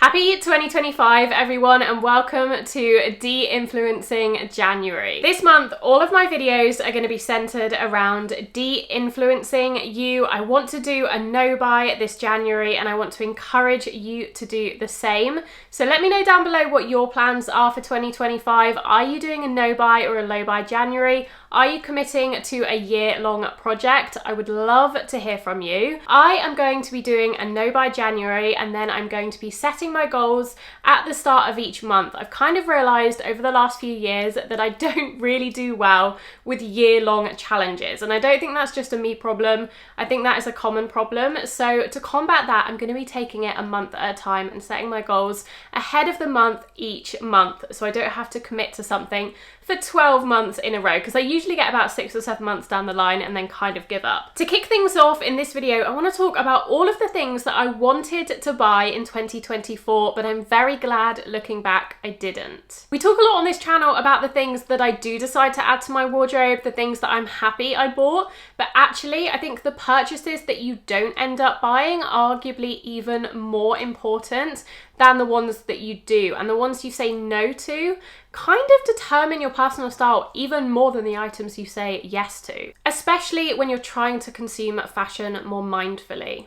Happy 2025 everyone, and welcome to De-Influencing January. This month all of my videos are going to be centered around de-influencing you. I want to do a no buy this January and I want to encourage you to do the same. So let me know down below what your plans are for 2025. Are you doing a no buy or a low buy January? Are you committing to a year-long project? I would love to hear from you. I am going to be doing a no buy January, and then I'm going to be setting my goals at the start of each month. I've kind of realized over the last few years that I don't really do well with year-long challenges, and I don't think that's just a me problem. I think that is a common problem. So to combat that, I'm going to be taking it a month at a time and setting my goals ahead of the month each month, so I don't have to commit to something for 12 months in a row, because I usually get about 6 or 7 months down the line and then kind of give up. To kick things off in this video, I want to talk about all of the things that I wanted to buy in 2024, but I'm very glad looking back I didn't. We talk a lot on this channel about the things that I do decide to add to my wardrobe, the things that I'm happy I bought, but actually I think the purchases that you don't end up buying are arguably even more important than the ones that you do, and the ones you say no to kind of determine your personal style even more than the items you say yes to, especially when you're trying to consume fashion more mindfully.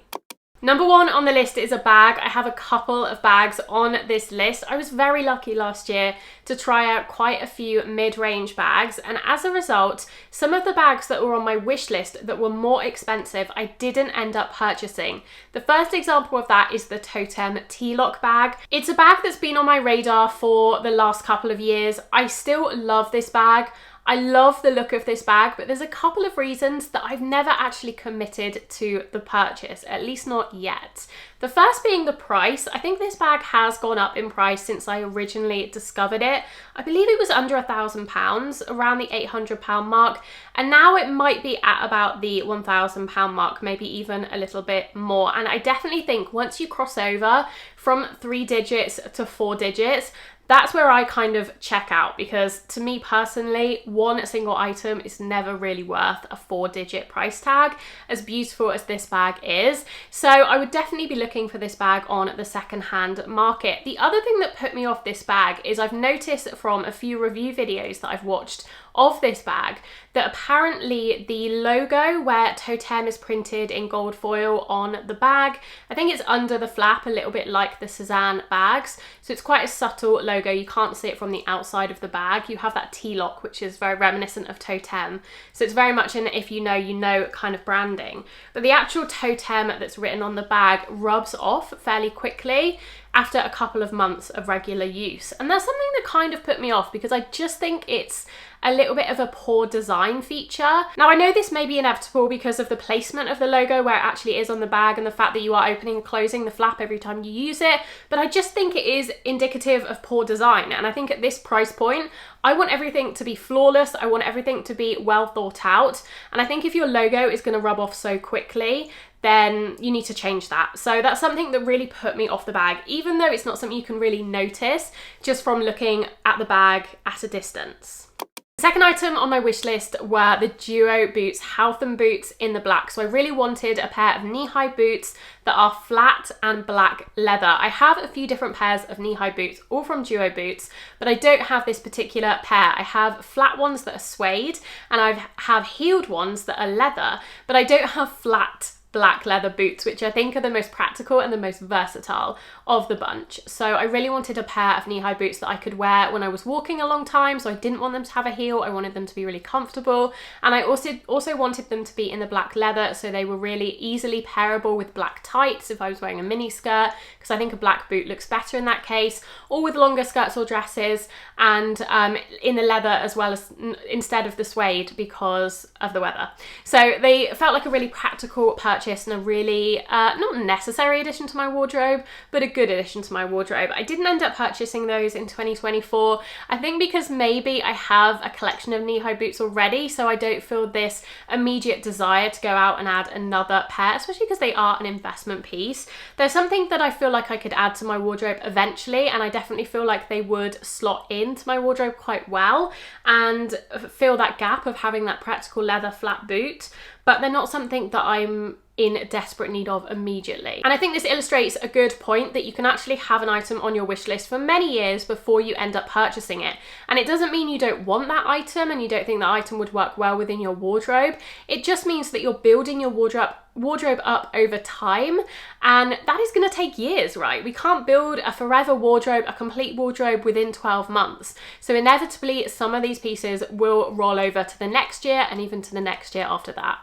Number one on the list is a bag. I have a couple of bags on this list. I was very lucky last year to try out quite a few mid-range bags, and as a result, some of the bags that were on my wish list that were more expensive, I didn't end up purchasing. The first example of that is the Totem T-Lock bag. It's a bag that's been on my radar for the last couple of years. I still love this bag. I love the look of this bag, but there's a couple of reasons that I've never actually committed to the purchase, at least not yet. The first being the price. I think this bag has gone up in price since I originally discovered it. I believe it was under £1,000, around the £800 mark, and now it might be at about the £1,000 mark, maybe even a little bit more. And I definitely think once you cross over from 3 digits to 4 digits, that's where I kind of check out, because to me personally, one single item is never really worth a 4-digit price tag, as beautiful as this bag is. So I would definitely be looking for this bag on the second-hand market. The other thing that put me off this bag is I've noticed from a few review videos that I've watched of this bag that apparently the logo where Totem is printed in gold foil on the bag, I think it's under the flap a little bit like the Cézanne bags, so it's quite a subtle logo. You can't see it from the outside of the bag. You have that T-lock, which is very reminiscent of Totem, so it's very much an if you know kind of branding, but the actual Totem that's written on the bag rubs off fairly quickly after a couple of months of regular use, and that's something that kind of put me off, because I just think it's a little bit of a poor design feature. Now I know this may be inevitable because of the placement of the logo where it actually is on the bag and the fact that you are opening and closing the flap every time you use it, but I just think it is indicative of poor design, and I think at this price point I want everything to be flawless, I want everything to be well thought out, and I think if your logo is going to rub off so quickly, then you need to change that. So that's something that really put me off the bag, even though it's not something you can really notice just from looking at the bag at a distance. The second item on my wish list were the Duo boots, Howtham boots in the black. So I really wanted a pair of knee-high boots that are flat and black leather. I have a few different pairs of knee-high boots, all from Duo boots, but I don't have this particular pair. I have flat ones that are suede, and I have heeled ones that are leather, but I don't have flat black leather boots, which I think are the most practical and the most versatile of the bunch. So I really wanted a pair of knee-high boots that I could wear when I was walking a long time, so I didn't want them to have a heel. I wanted them to be really comfortable, and I also wanted them to be in the black leather, so they were really easily pairable with black tights if I was wearing a mini skirt, because I think a black boot looks better in that case, or with longer skirts or dresses, and in the leather as well as instead of the suede because of the weather. So they felt like a really practical purchase and a really not necessary addition to my wardrobe, but a good addition to my wardrobe. I didn't end up purchasing those in 2024, I think because maybe I have a collection of knee-high boots already, so I don't feel this immediate desire to go out and add another pair, especially because they are an investment piece. They're something that I feel like I could add to my wardrobe eventually, and I definitely feel like they would slot into my wardrobe quite well and fill that gap of having that practical leather flat boot. but they're not something that I'm in desperate need of immediately. And I think this illustrates a good point that you can actually have an item on your wish list for many years before you end up purchasing it. And it doesn't mean you don't want that item and you don't think that item would work well within your wardrobe. It just means that you're building your wardrobe up over time, and that is going to take years, right? We can't build a forever wardrobe, a complete wardrobe within 12 months. So inevitably some of these pieces will roll over to the next year and even to the next year after that.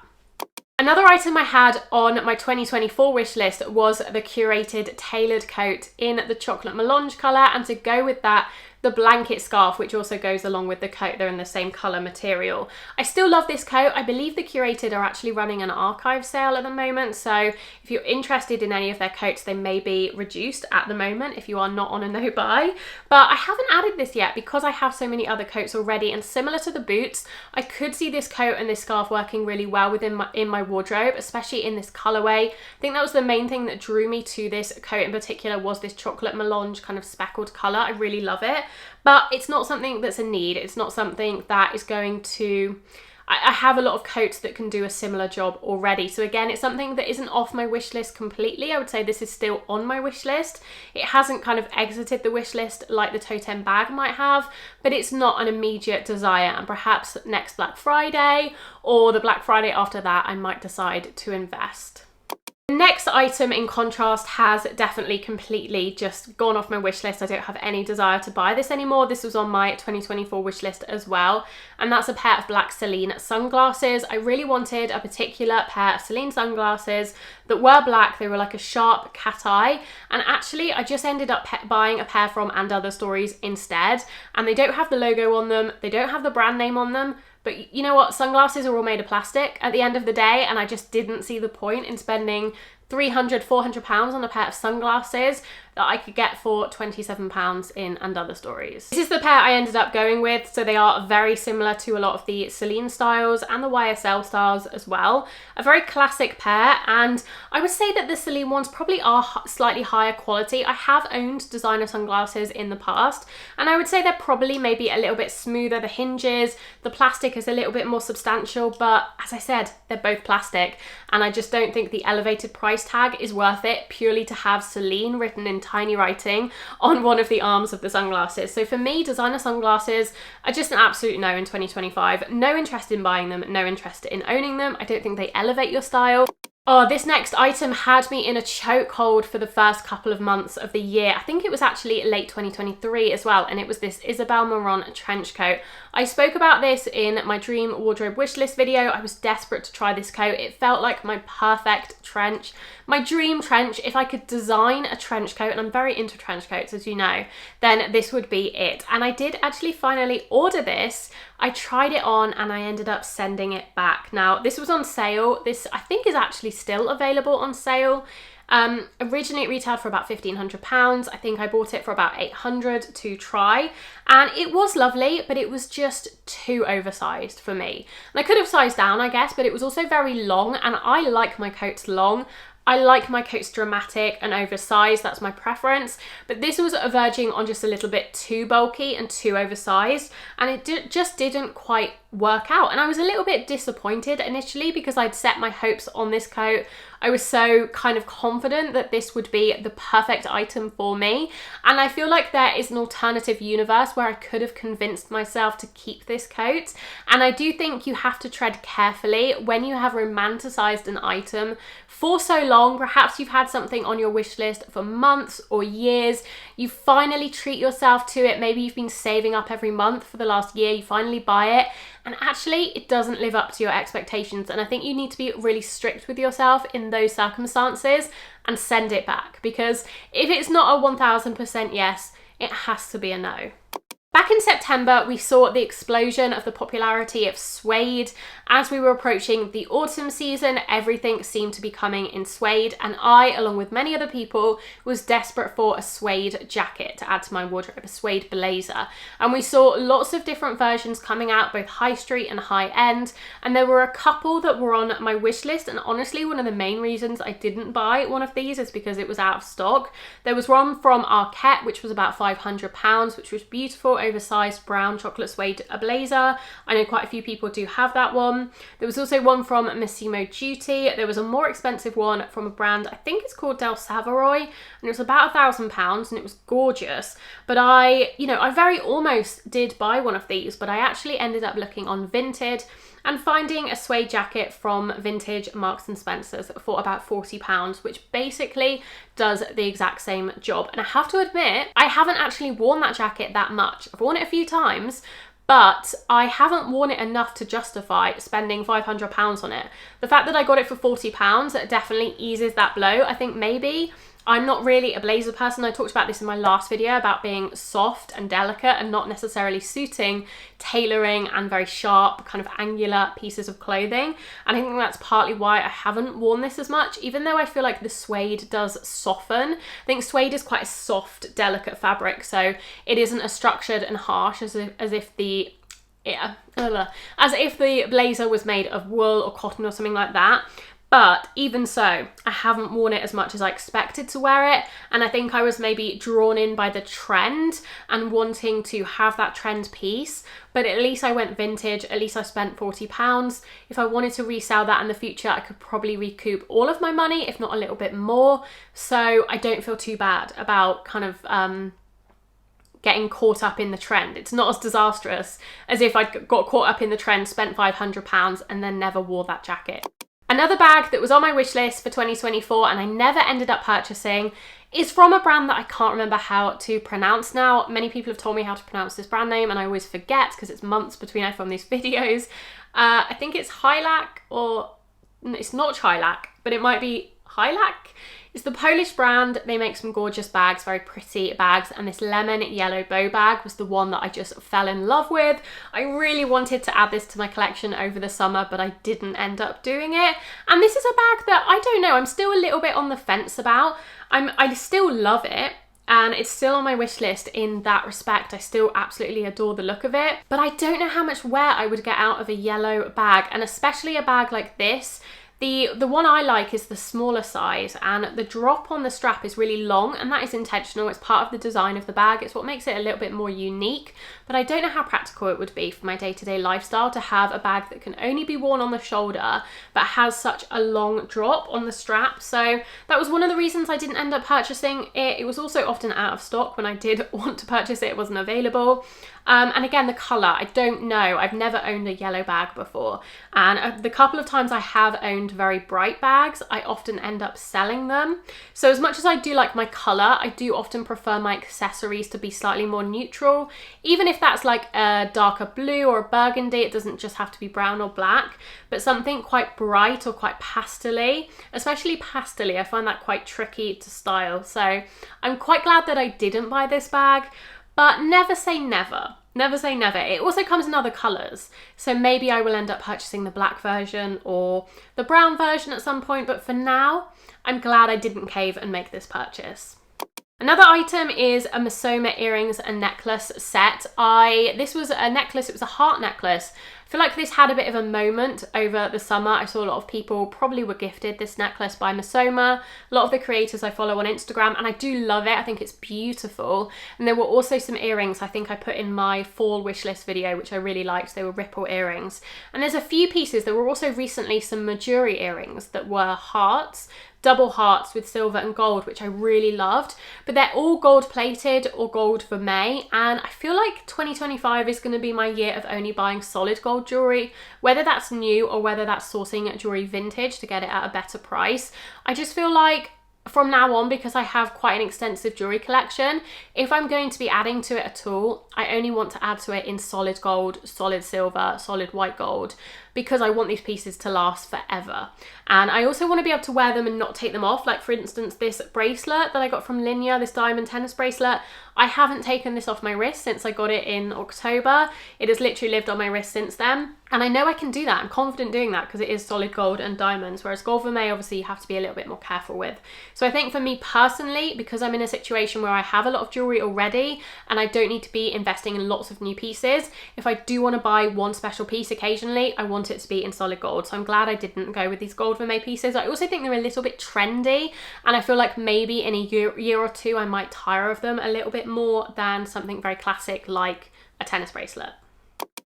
Another item I had on my 2024 wish list was the curated tailored coat in the chocolate melange colour, and to go with that, the blanket scarf, which also goes along with the coat. They're in the same colour material. I still love this coat. I believe the Curated are actually running an archive sale at the moment, so if you're interested in any of their coats, they may be reduced at the moment if you are not on a no buy. But I haven't added this yet because I have so many other coats already, and similar to the boots, I could see this coat and this scarf working really well within my wardrobe, especially in this colourway. I think that was the main thing that drew me to this coat in particular, was this chocolate melange kind of speckled colour. I really love it. But it's not something that's a need. It's not something that is going to... I have a lot of coats that can do a similar job already. So again, it's something that isn't off my wish list completely. I would say this is still on my wish list. It hasn't kind of exited the wish list like the totem bag might have, but it's not an immediate desire. And perhaps next Black Friday or the Black Friday after that, I might decide to invest. The next item, in contrast, has definitely completely just gone off my wish list. I don't have any desire to buy this anymore. This was on my 2024 wish list as well, and that's a pair of black Celine sunglasses. I really wanted a particular pair of Celine sunglasses that were black. They were like a sharp cat eye, and actually I just ended up buying a pair from And Other Stories instead, and they don't have the logo on them, they don't have the brand name on them. But you know what? Sunglasses are all made of plastic at the end of the day, and I just didn't see the point in spending £300, £400 on a pair of sunglasses that I could get for £27 in And Other Stories. This is the pair I ended up going with, so they are very similar to a lot of the Celine styles and the YSL styles as well. A very classic pair, and I would say that the Celine ones probably are slightly higher quality. I have owned designer sunglasses in the past, and I would say they're probably maybe a little bit smoother. The hinges, the plastic is a little bit more substantial, but as I said, they're both plastic, and I just don't think the elevated price tag is worth it purely to have Celine written in tiny writing on one of the arms of the sunglasses. So for me, designer sunglasses are just an absolute no in 2025. No interest in buying them, no interest in owning them. I don't think they elevate your style. Oh, this next item had me in a chokehold for the first couple of months of the year. I think it was actually late 2023 as well, and it was this Isabel Marant trench coat. I spoke about this in my dream wardrobe wishlist video. I was desperate to try this coat. It felt like my perfect trench, my dream trench. If I could design a trench coat, and I'm very into trench coats, as you know, then this would be it. And I did actually finally order this. I tried it on and I ended up sending it back. Now, this was on sale. This, I think, is actually still available on sale. Originally it retailed for about £1,500. I think I bought it for about £800 to try, and it was lovely, but it was just too oversized for me. And I could have sized down, I guess, but it was also very long, and I like my coats long. I like my coats dramatic and oversized, that's my preference, but this was verging on just a little bit too bulky and too oversized, and it just didn't quite work out. And I was a little bit disappointed initially because I'd set my hopes on this coat. I was so kind of confident that this would be the perfect item for me, and I feel like there is an alternative universe where I could have convinced myself to keep this coat. And I do think you have to tread carefully when you have romanticized an item for so long. Perhaps you've had something on your wish list for months or years. You finally treat yourself to it. Maybe you've been saving up every month for the last year. You finally buy it, and actually it doesn't live up to your expectations. And I think you need to be really strict with yourself in those circumstances and send it back, because if it's not a 1000% yes, it has to be a no. Back in September, we saw the explosion of the popularity of suede. As we were approaching the autumn season, everything seemed to be coming in suede, and I, along with many other people, was desperate for a suede jacket to add to my wardrobe, a suede blazer. And we saw lots of different versions coming out, both high street and high end, and there were a couple that were on my wish list, and honestly, one of the main reasons I didn't buy one of these is because it was out of stock. There was one from Arquette, which was about £500, which was beautiful oversized brown chocolate suede blazer. I know quite a few people do have that one. There was also one from Massimo Dutti. There was a more expensive one from a brand, I think it's called Del Savoy, and it was about £1,000 and it was gorgeous. But I very almost did buy one of these, but I actually ended up looking on Vinted and finding a suede jacket from vintage Marks and Spencer's for about £40, which basically does the exact same job. And I have to admit, I haven't actually worn that jacket that much. I've worn it a few times, but I haven't worn it enough to justify spending £500 on it. The fact that I got it for £40 definitely eases that blow. I think maybe I'm not really a blazer person. I talked about this in my last video about being soft and delicate and not necessarily suiting tailoring and very sharp kind of angular pieces of clothing. And I think that's partly why I haven't worn this as much, even though I feel like the suede does soften. I think suede is quite a soft, delicate fabric, so it isn't as structured and harsh as if the blazer was made of wool or cotton or something like that. But even so, I haven't worn it as much as I expected to wear it. And I think I was maybe drawn in by the trend and wanting to have that trend piece. But at least I went vintage, at least I spent £40. If I wanted to resell that in the future, I could probably recoup all of my money, if not a little bit more. So I don't feel too bad about kind of getting caught up in the trend. It's not as disastrous as if I got caught up in the trend, spent £500 and then never wore that jacket. Another bag that was on my wish list for 2024 and I never ended up purchasing is from a brand that I can't remember how to pronounce now. Many people have told me how to pronounce this brand name and I always forget because it's months between I film these videos. I think it's Hylac, or it's not Hylac, but it might be Hylac. It's the Polish brand. They make some gorgeous bags, very pretty bags, and this lemon yellow bow bag was the one that I just fell in love with. I really wanted to add this to my collection over the summer, but I didn't end up doing it. And this is a bag that I don't know, I'm still a little bit on the fence about. I still love it, and it's still on my wish list in that respect. I still absolutely adore the look of it, but I don't know how much wear I would get out of a yellow bag, and especially a bag like this. The one I like is the smaller size, and the drop on the strap is really long, and that is intentional. It's part of the design of the bag. It's what makes it a little bit more unique, but I don't know how practical it would be for my day-to-day lifestyle to have a bag that can only be worn on the shoulder but has such a long drop on the strap. So that was one of the reasons I didn't end up purchasing it. It was also often out of stock. When I did want to purchase it, it wasn't available. And again, the colour, I don't know. I've never owned a yellow bag before. And the couple of times I have owned very bright bags, I often end up selling them. So as much as I do like my colour, I do often prefer my accessories to be slightly more neutral. Even if that's like a darker blue or a burgundy, it doesn't just have to be brown or black, but something quite bright or quite pastel-y, especially pastel-y, I find that quite tricky to style. So I'm quite glad that I didn't buy this bag, but never say never. Never say never. It also comes in other colours, so maybe I will end up purchasing the black version or the brown version at some point, but for now, I'm glad I didn't cave and make this purchase. Another item is a Mosoma earrings and necklace set. This was a necklace, it was a heart necklace. I feel like this had a bit of a moment over the summer. I saw a lot of people probably were gifted this necklace by Mosoma. A lot of the creators I follow on Instagram, and I do love it. I think it's beautiful. And there were also some earrings I think I put in my fall wishlist video, which I really liked. They were ripple earrings. And there's a few pieces. There were also recently some Majuri earrings that were hearts, double hearts with silver and gold, which I really loved, but they're all gold plated or gold vermeil, and I feel like 2025 is going to be my year of only buying solid gold jewelry, whether that's new or whether that's sourcing jewelry vintage to get it at a better price. I just feel like from now on, because I have quite an extensive jewelry collection, if I'm going to be adding to it at all, I only want to add to it in solid gold, solid silver, solid white gold, because I want these pieces to last forever. And I also want to be able to wear them and not take them off. Like for instance, this bracelet that I got from Linya, this diamond tennis bracelet, I haven't taken this off my wrist since I got it in October. It has literally lived on my wrist since then. And I know I can do that. I'm confident doing that because it is solid gold and diamonds, whereas gold vermeil, obviously you have to be a little bit more careful with. So I think for me personally, because I'm in a situation where I have a lot of jewelry already and I don't need to be investing in lots of new pieces, if I do want to buy one special piece occasionally, I want want it to be in solid gold. So I'm glad I didn't go with these gold vermeil pieces. I also think they're a little bit trendy, and I feel like maybe in a year or two I might tire of them a little bit more than something very classic like a tennis bracelet.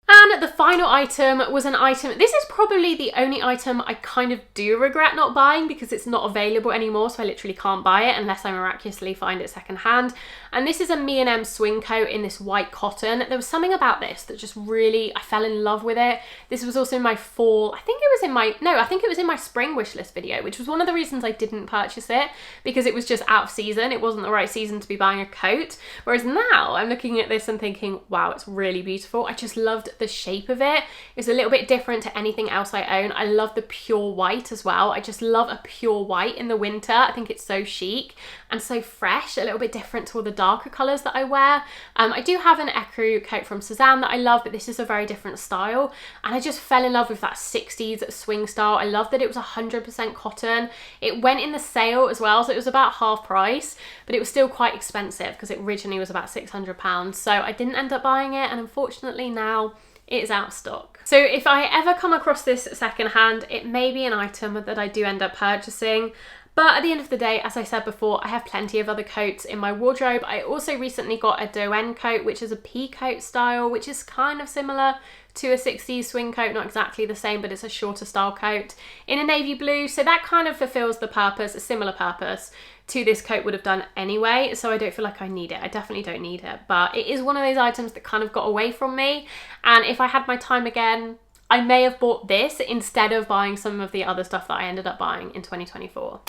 And the final item was an item, this is probably the only item I kind of do regret not buying because it's not available anymore, so I literally can't buy it unless I miraculously find it secondhand. And this is a M swing coat in this white cotton. There was something about this that just really, I fell in love with it. This was also in my fall, I think it was in my spring wish list video, which was one of the reasons I didn't purchase it, because it was just out of season. It wasn't the right season to be buying a coat. Whereas now I'm looking at this and thinking, wow, it's really beautiful. I just loved the shape of it. It's a little bit different to anything else I own. I love the pure white as well. I just love a pure white in the winter. I think it's so chic and so fresh, a little bit different to all the darker colours that I wear. I do have an ecru coat from Suzanne that I love, but this is a very different style, and I just fell in love with that 60s swing style. I love that it was 100% cotton. It went in the sale as well, so it was about half price, but it was still quite expensive because it originally was about £600, so I didn't end up buying it, and unfortunately now it is out of stock. So if I ever come across this secondhand, it may be an item that I do end up purchasing. But at the end of the day, as I said before, I have plenty of other coats in my wardrobe. I also recently got a DIDN coat, which is a pea coat style, which is kind of similar to a 60s swing coat, not exactly the same, but it's a shorter style coat in a navy blue. So that kind of fulfills the purpose, a similar purpose to this coat would have done anyway. So I don't feel like I need it. I definitely don't need it, but it is one of those items that kind of got away from me. And if I had my time again, I may have bought this instead of buying some of the other stuff that I ended up buying in 2024.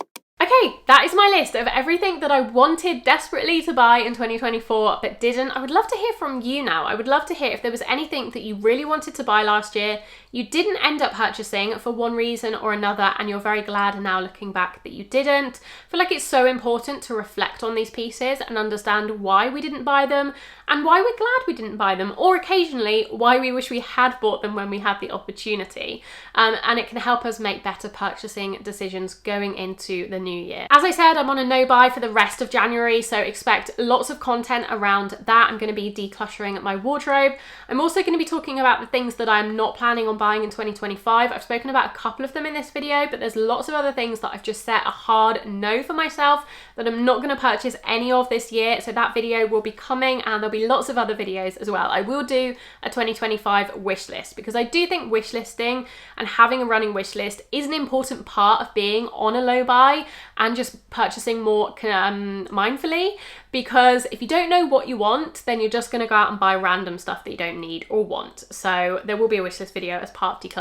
Okay, that is my list of everything that I wanted desperately to buy in 2024 but didn't. I would love to hear from you now. I would love to hear if there was anything that you really wanted to buy last year, you didn't end up purchasing for one reason or another, and you're very glad now looking back that you didn't. I feel like it's so important to reflect on these pieces and understand why we didn't buy them and why we're glad we didn't buy them, or occasionally why we wish we had bought them when we had the opportunity. And it can help us make better purchasing decisions going into the new year. As I said, I'm on a no buy for the rest of January, so expect lots of content around that. I'm going to be decluttering my wardrobe. I'm also going to be talking about the things that I'm not planning on buying in 2025. I've spoken about a couple of them in this video, but there's lots of other things that I've just set a hard no for myself that I'm not going to purchase any of this year. So that video will be coming, and there'll be lots of other videos as well. I will do a 2025 wish list because I do think wish listing and having a running wish list is an important part of being on a low buy and just purchasing more mindfully, because if you don't know what you want, then you're just going to go out and buy random stuff that you don't need or want. So there will be a wishlist video as part of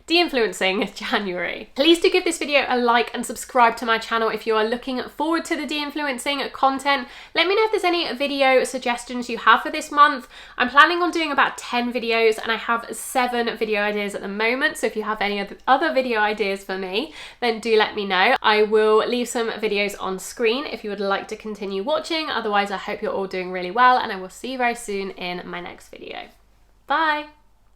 de-influencing January. Please do give this video a like and subscribe to my channel if you are looking forward to the de-influencing content. Let me know if there's any video suggestions you have for this month. I'm planning on doing about 10 videos and I have 7 video ideas at the moment. So if you have any other video ideas for me, then do let me know. I will leave some videos on screen if you would like to continue watching. Otherwise, I hope you're all doing really well, and I will see you very soon in my next video. Bye!